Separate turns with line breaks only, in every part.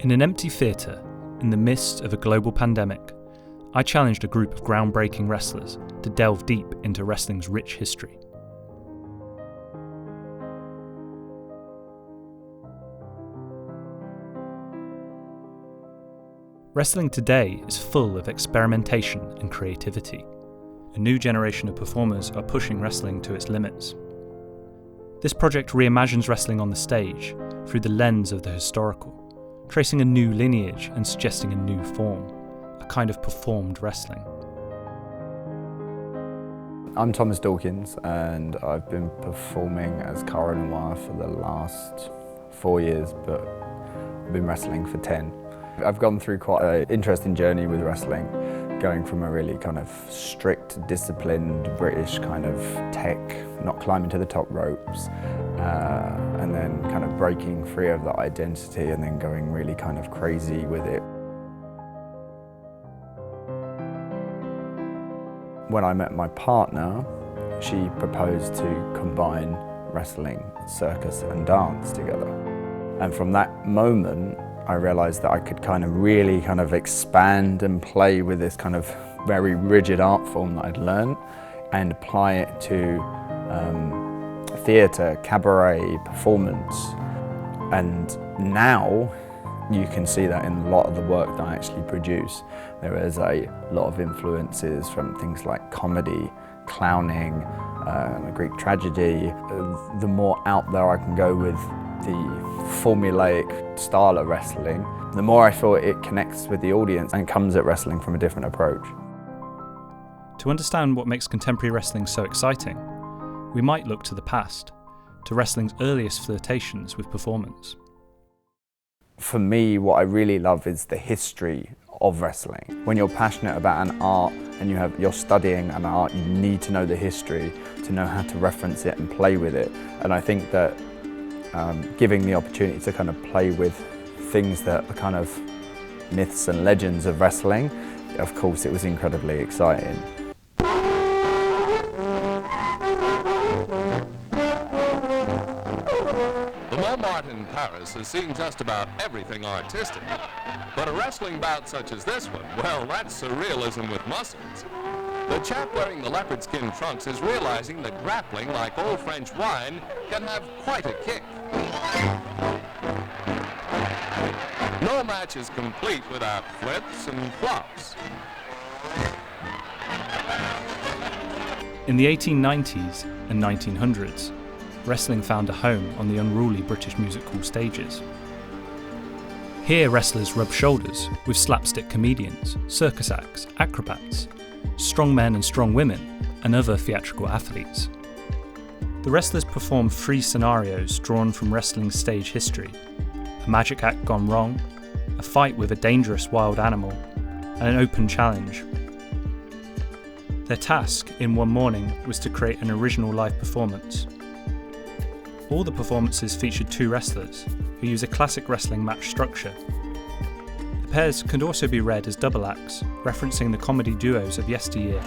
In an empty theatre, in the midst of a global pandemic, I challenged a group of groundbreaking wrestlers to delve deep into wrestling's rich history. Wrestling today is full of experimentation and creativity. A new generation of performers are pushing wrestling to its limits. This project reimagines wrestling on the stage through the lens of the historical, tracing a new lineage and suggesting a new form, a kind of performed wrestling.
I'm Thomas Dawkins and I've been performing as Cara Noir for the last 4 years, but I've been wrestling for 10. I've gone through quite an interesting journey with wrestling, going from a really kind of strict, disciplined British kind of tech, not climbing to the top ropes, and then kind of breaking free of that identity and then going really kind of crazy with it. When I met my partner, she proposed to combine wrestling, circus and dance together. And from that moment, I realised that I could kind of really kind of expand and play with this kind of very rigid art form that I'd learned and apply it to theatre, cabaret, performance. And now you can see that in a lot of the work that I actually produce. There is a lot of influences from things like comedy, clowning, Greek tragedy. The more out there I can go with the formulaic style of wrestling, the more I feel it connects with the audience and comes at wrestling from a different approach.
To understand what makes contemporary wrestling so exciting, we might look to the past, to wrestling's earliest flirtations with performance.
For me, what I really love is the history of wrestling. When you're passionate about an art and you're studying an art, you need to know the history to know how to reference it and play with it. And I think that giving the opportunity to kind of play with things that are kind of myths and legends of wrestling, of course it was incredibly exciting.
In Paris has seen just about everything artistic, but a wrestling bout such as this one, well, that's surrealism with muscles. The chap wearing the leopard skin trunks is realizing that grappling, like old French wine, can have quite a kick. No match is complete without flips and flops.
In the 1890s and 1900s, wrestling found a home on the unruly British music hall stages. Here wrestlers rubbed shoulders with slapstick comedians, circus acts, acrobats, strong men and strong women, and other theatrical athletes. The wrestlers performed 3 scenarios drawn from wrestling's stage history: a magic act gone wrong, a fight with a dangerous wild animal, and an open challenge. Their task in one morning was to create an original live performance. All the performances featured 2 wrestlers, who use a classic wrestling match structure. The pairs could also be read as double acts, referencing the comedy duos of yesteryear.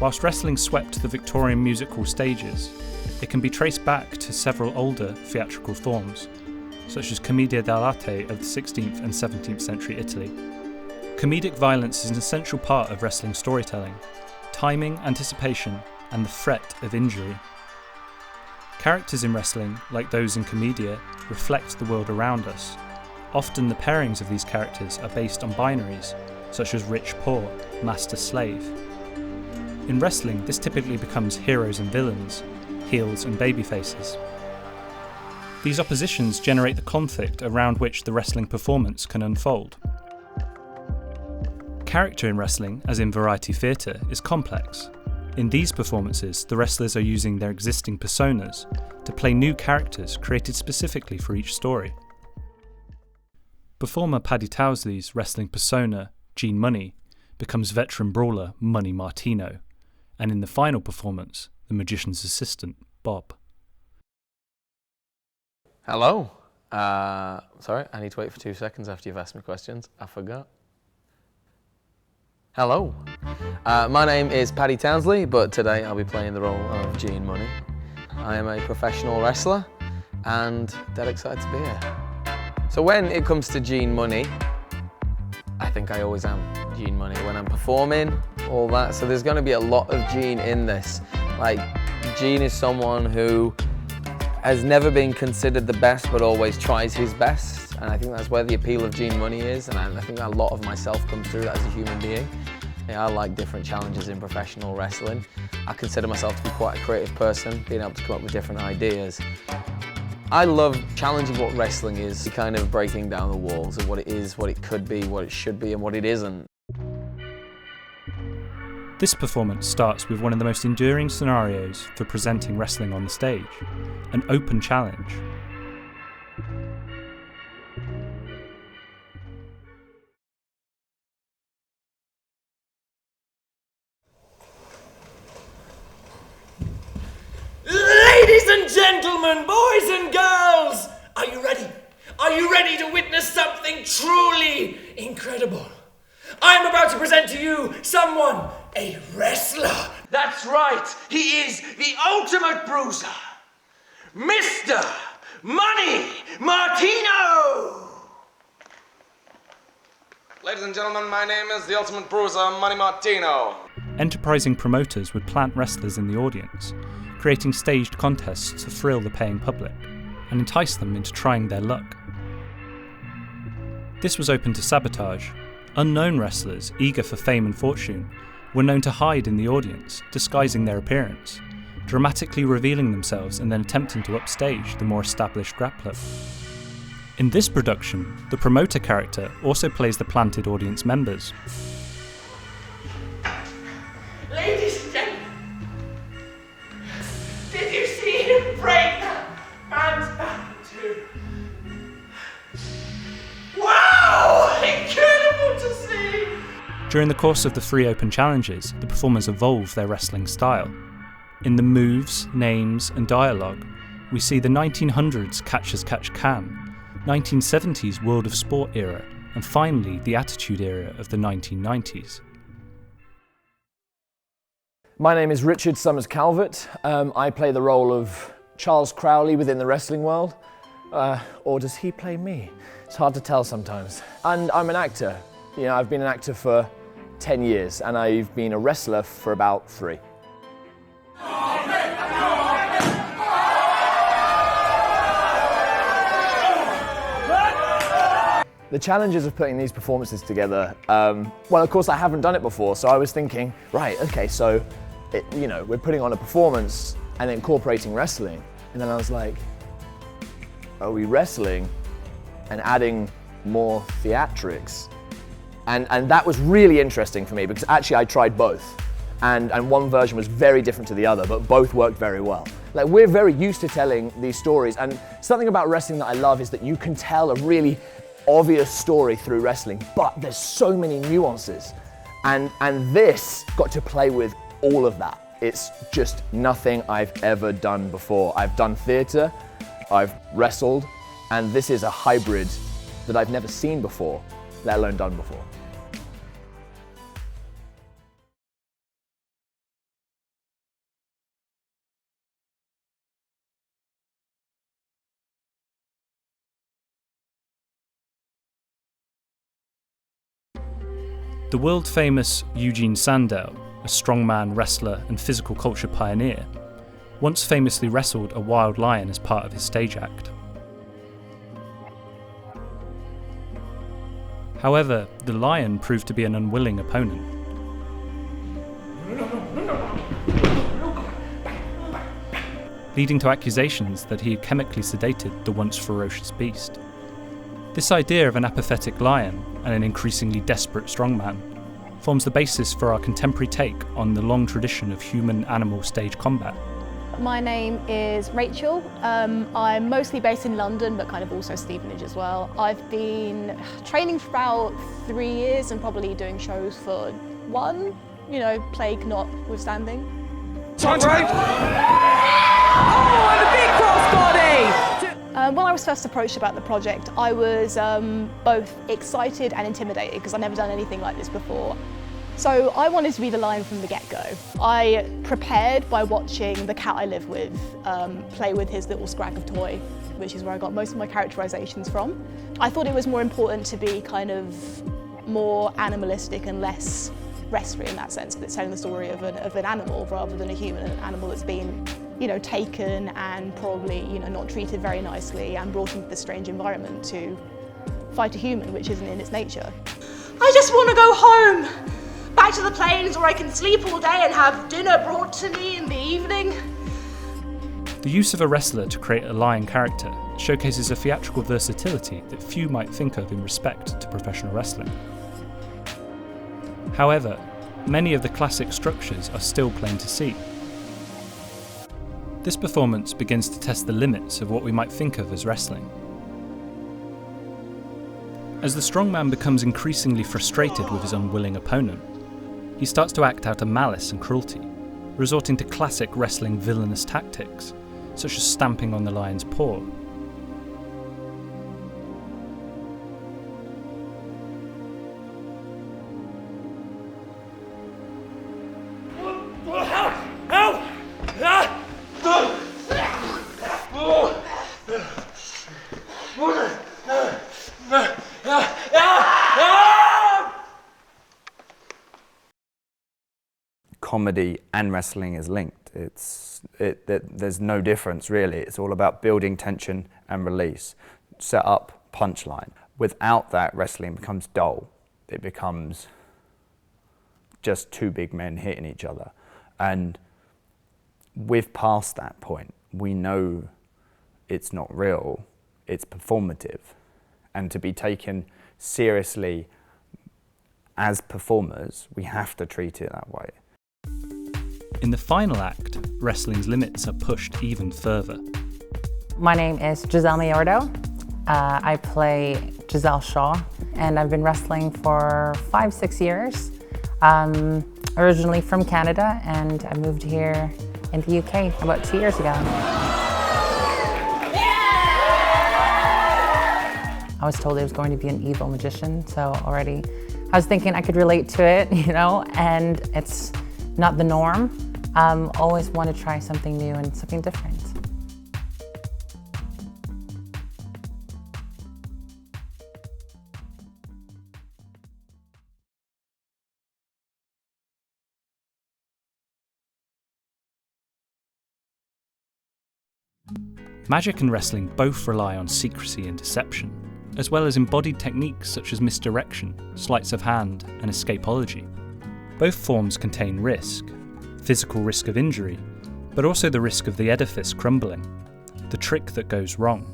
Whilst wrestling swept the Victorian music hall stages, it can be traced back to several older theatrical forms, such as commedia dell'arte of the 16th and 17th century Italy. Comedic violence is an essential part of wrestling storytelling: timing, anticipation, and the threat of injury. Characters in wrestling, like those in commedia, reflect the world around us. Often the pairings of these characters are based on binaries, such as rich-poor, master-slave. In wrestling, this typically becomes heroes and villains, heels and babyfaces. These oppositions generate the conflict around which the wrestling performance can unfold. Character in wrestling, as in variety theatre, is complex. In these performances, the wrestlers are using their existing personas to play new characters created specifically for each story. Performer Paddy Towsley's wrestling persona, Gene Money, becomes veteran brawler Money Martino, and in the final performance, the magician's assistant, Bob.
Hello. Sorry, I need to wait for 2 seconds after you've asked me questions. I forgot. Hello, my name is Paddy Townsley, but today I'll be playing the role of Gene Money. I am a professional wrestler and dead excited to be here. So when it comes to Gene Money, I think I always am Gene Money when I'm performing, all that. So there's going to be a lot of Gene in this. Like, Gene is someone who has never been considered the best, but always tries his best. And I think that's where the appeal of Gene Money is. And I think a lot of myself comes through that as a human being. Yeah, I like different challenges in professional wrestling. I consider myself to be quite a creative person, being able to come up with different ideas. I love challenging what wrestling is, kind of breaking down the walls of what it is, what it could be, what it should be, and what it isn't.
This performance starts with one of the most enduring scenarios for presenting wrestling on the stage, an open challenge.
Ladies and gentlemen, boys and girls, are you ready? Are you ready to witness something truly incredible? I am about to present to you someone, a wrestler. That's right, he is the ultimate bruiser, Mr. Money Martino!
Ladies and gentlemen, my name is the ultimate bruiser, Money Martino.
Enterprising promoters would plant wrestlers in the audience, creating staged contests to thrill the paying public and entice them into trying their luck. This was open to sabotage. Unknown wrestlers, eager for fame and fortune, were known to hide in the audience, disguising their appearance, dramatically revealing themselves and then attempting to upstage the more established grappler. In this production, the promoter character also plays the planted audience members.
Ladies and gentlemen, did you see him break that man's back too? Wow! Incredible to see!
During the course of the 3 open challenges, the performers evolve their wrestling style. In the moves, names, and dialogue, we see the 1900s catch as catch can, 1970s world of sport era, and finally the attitude era of the 1990s.
My name is Richard Summers Calvert. I play the role of Charles Crowley within the wrestling world. Or does he play me? It's hard to tell sometimes. And I'm an actor. You know, I've been an actor for 10 years and I've been a wrestler for about 3. The challenges of putting these performances together, well, of course I haven't done it before, so I was thinking, right, okay, so, we're putting on a performance and incorporating wrestling. And then I was like, are we wrestling and adding more theatrics? And that was really interesting for me because actually I tried both. And one version was very different to the other, but both worked very well. Like, we're very used to telling these stories, and something about wrestling that I love is that you can tell a really obvious story through wrestling, but there's so many nuances. And this got to play with all of that. It's just nothing I've ever done before. I've done theatre, I've wrestled, and this is a hybrid that I've never seen before, let alone done before.
The world-famous Eugene Sandell, a strongman, wrestler and physical culture pioneer, once famously wrestled a wild lion as part of his stage act. However, the lion proved to be an unwilling opponent. Leading to accusations that he had chemically sedated the once ferocious beast. This idea of an apathetic lion and an increasingly desperate strongman forms the basis for our contemporary take on the long tradition of human-animal stage combat.
My name is Rachel. I'm mostly based in London, but kind of also Stevenage as well. I've been training for about 3 years and probably doing shows for 1, plague notwithstanding.
Right. Oh, and a big crossbody!
When I was first approached about the project, I was both excited and intimidated because I'd never done anything like this before. So I wanted to be the lion from the get-go. I prepared by watching the cat I live with play with his little scrag of toy, which is where I got most of my characterizations from. I thought it was more important to be kind of more animalistic and less wrestly in that sense, because it's telling the story of an animal rather than a human, an animal that's been, you know, taken and probably, you know, not treated very nicely and brought into this strange environment to fight a human, which isn't in its nature.
I just want to go home, back to the plains where I can sleep all day and have dinner brought to me in the evening.
The use of a wrestler to create a lion character showcases a theatrical versatility that few might think of in respect to professional wrestling. However, many of the classic structures are still plain to see. This performance begins to test the limits of what we might think of as wrestling. As the strongman becomes increasingly frustrated with his unwilling opponent, he starts to act out of malice and cruelty, resorting to classic wrestling villainous tactics, such as stamping on the lion's paw.
Comedy and wrestling is linked. There's no difference really. It's all about building tension and release, set up, punchline. Without that, wrestling becomes dull. It becomes just two big men hitting each other. And we've passed that point. We know it's not real, it's performative. And to be taken seriously as performers, we have to treat it that way.
In the final act, wrestling's limits are pushed even further.
My name is Giselle Mayordo. I play Giselle Shaw, and I've been wrestling for 5-6 years. Originally from Canada, and I moved here in the UK about 2 years ago. I was told I was going to be an evil magician, so already I was thinking I could relate to it, you know, and it's not the norm. Always want to try something new and something different.
Magic and wrestling both rely on secrecy and deception, as well as embodied techniques such as misdirection, sleights of hand, and escapology. Both forms contain risk, physical risk of injury, but also the risk of the edifice crumbling, the trick that goes wrong.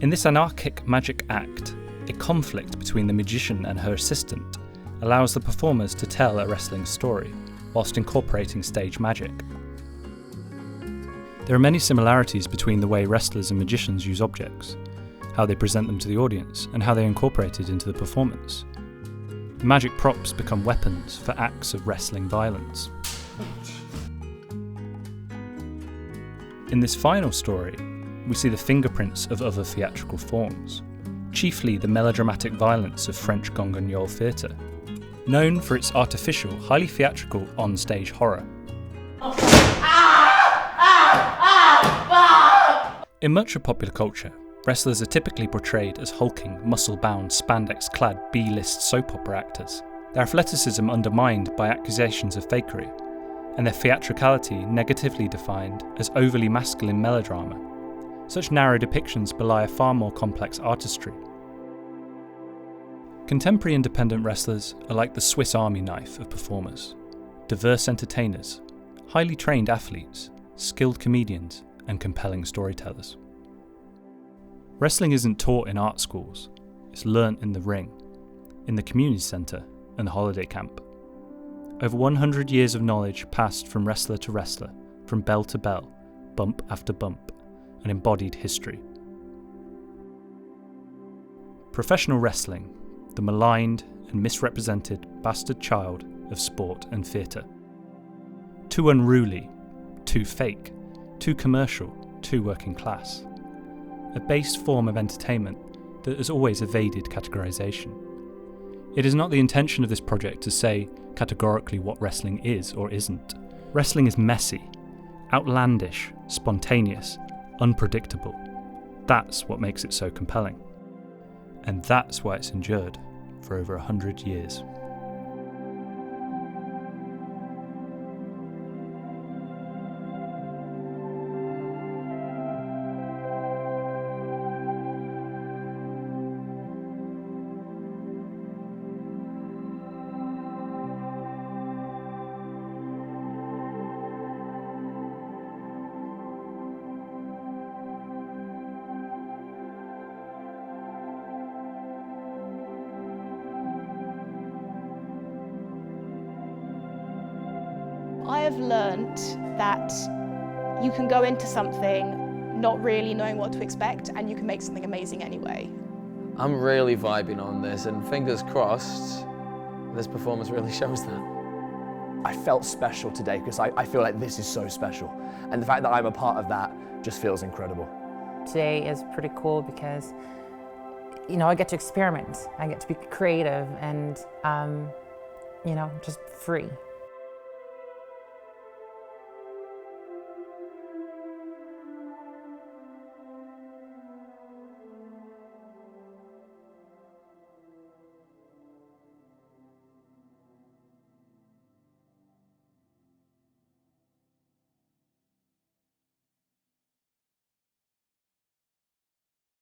In this anarchic magic act, a conflict between the magician and her assistant allows the performers to tell a wrestling story, whilst incorporating stage magic. There are many similarities between the way wrestlers and magicians use objects, how they present them to the audience, and how they incorporate it into the performance. Magic props become weapons for acts of wrestling violence. In this final story, we see the fingerprints of other theatrical forms, chiefly the melodramatic violence of French Gonguignol theatre, known for its artificial, highly theatrical on-stage horror. In much of popular culture, wrestlers are typically portrayed as hulking, muscle-bound, spandex-clad B-list soap opera actors, their athleticism undermined by accusations of fakery, and their theatricality negatively defined as overly masculine melodrama. Such narrow depictions belie a far more complex artistry. Contemporary independent wrestlers are like the Swiss Army knife of performers, diverse entertainers, highly trained athletes, skilled comedians, and compelling storytellers. Wrestling isn't taught in art schools, it's learnt in the ring, in the community centre and the holiday camp. Over 100 years of knowledge passed from wrestler to wrestler, from bell to bell, bump after bump, an embodied history. Professional wrestling, the maligned and misrepresented bastard child of sport and theatre. Too unruly, too fake, too commercial, too working class. A base form of entertainment that has always evaded categorisation. It is not the intention of this project to say categorically what wrestling is or isn't. Wrestling is messy, outlandish, spontaneous, unpredictable. That's what makes it so compelling. And that's why it's endured for over 100 years.
I have learnt that you can go into something not really knowing what to expect and you can make something amazing anyway.
I'm really vibing on this, and fingers crossed, this performance really shows that.
I felt special today because I feel like this is so special. And the fact that I'm a part of that just feels incredible.
Today is pretty cool because, you know, I get to experiment. I get to be creative and, you know, just free.